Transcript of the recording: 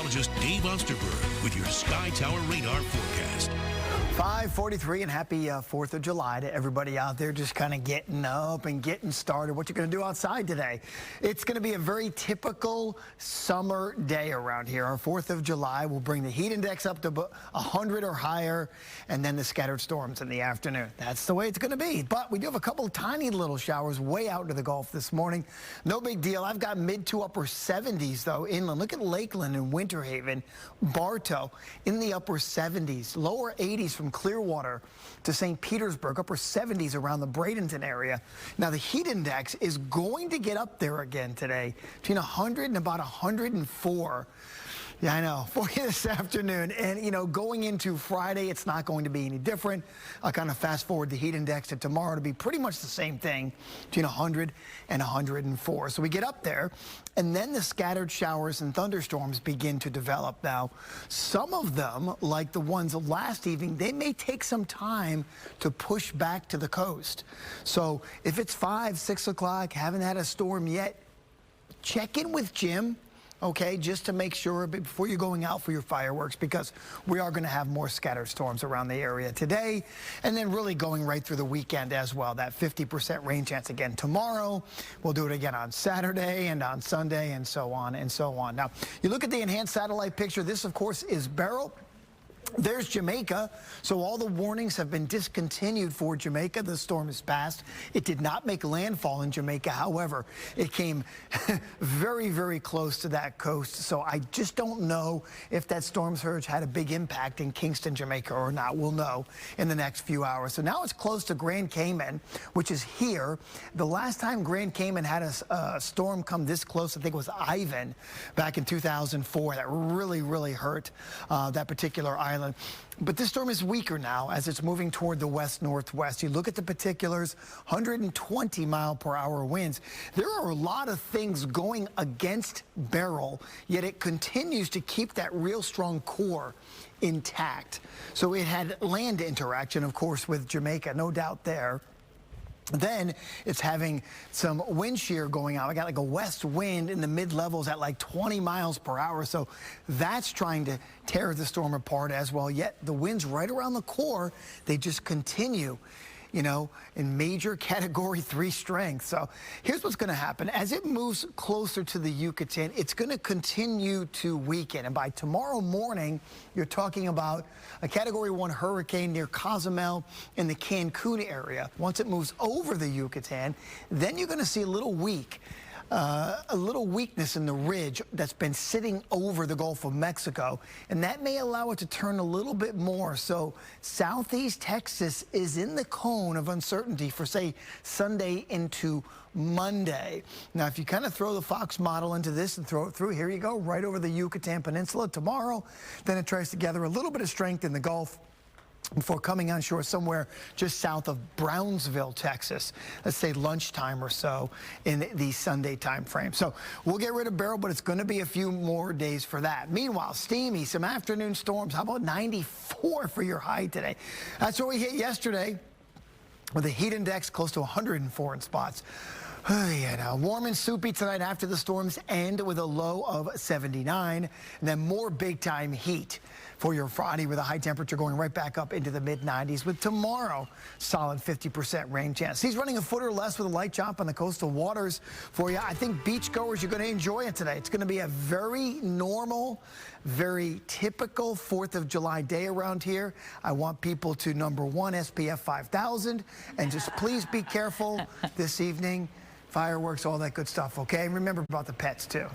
meteorologist Dave Osterberg with your Sky Tower radar forecast. 5:43 and happy 4th of July to everybody out there just kind of getting up and getting started. What you're going to do outside today. It's going to be a very typical summer day around here. Our 4th of July will bring the heat index up to 100 or higher, and then the scattered storms in the afternoon. That's the way it's going to be. But we do have a couple of tiny little showers way out into the Gulf this morning. No big deal. I've got mid to upper 70s, though, inland. Look at Lakeland and Winter Haven, Bartow in the upper 70s, lower 80s from Clearwater to St. Petersburg, upper 70s around the Bradenton area. Now, the heat index is going to get up there again today, between 100 and about 104. Yeah, I know, for you this afternoon. And, you know, going into Friday, it's not going to be any different. I'll kind of fast forward the heat index to tomorrow to be pretty much the same thing, between 100 and 104. So we get up there, and then the scattered showers and thunderstorms begin to develop. Now, some of them, like the ones last evening, they may take some time to push back to the coast. So if it's 5, 6 o'clock, haven't had a storm yet, check in with Jim. Okay, just to make sure before you're going out for your fireworks, because we are going to have more scattered storms around the area today, and then really going right through the weekend as well. That 50% rain chance again tomorrow. We'll do it again on Saturday and on Sunday, and so on and so on. Now, you look at the enhanced satellite picture. This, of course, is Beryl. There's Jamaica, so all the warnings have been discontinued for Jamaica. The storm has passed. It did not make landfall in Jamaica. However, it came very, very close to that coast. So I just don't know if that storm surge had a big impact in Kingston, Jamaica or not. We'll know in the next few hours. So now it's close to Grand Cayman, which is here. The last time Grand Cayman had a storm come this close, I think it was Ivan back in 2004. That really, really hurt that particular island. But this storm is weaker now as it's moving toward the west-northwest. You look at the particulars, 120 mile per hour winds. There are a lot of things going against Beryl, yet it continues to keep that real strong core intact. So it had land interaction, of course, with Jamaica, no doubt there. Then it's having some wind shear going on. I got like a west wind in the mid-levels at like 20 miles per hour. So that's trying to tear the storm apart as well. Yet the winds right around the core, they just continue, you know, in major category 3 strength. So here's what's going to happen. As it moves closer to the Yucatan, it's going to continue to weaken. And by tomorrow morning, you're talking about a category 1 hurricane near Cozumel in the Cancun area. Once it moves over the Yucatan, then you're going to see a little weakness in the ridge that's been sitting over the Gulf of Mexico, and that may allow it to turn a little bit more. So southeast Texas is in the cone of uncertainty for, say, Sunday into Monday. Now, if you kind of throw the Fox model into this and throw it through, here you go, right over the Yucatan Peninsula tomorrow. Then it tries to gather a little bit of strength in the Gulf before coming on shore somewhere just south of Brownsville, Texas, let's say lunchtime or so in the Sunday time frame. So we'll get rid of Beryl, but it's going to be a few more days for that. Meanwhile, steamy, some afternoon storms. How about 94 for your high today? That's what we hit yesterday with a heat index close to 104 in spots. Yeah, now warm and soupy tonight after the storms end with a low of 79, and then more big-time heat for your Friday with a high temperature going right back up into the mid-90s with tomorrow solid 50% rain chance. He's running a foot or less with a light chop on the coastal waters for you. I think beachgoers, you're going to enjoy it today. It's going to be a very normal, very typical 4th of July day around here. I want people to, number 1, SPF 5000, and just please be careful this evening. Fireworks, all that good stuff, okay? Remember about the pets, too.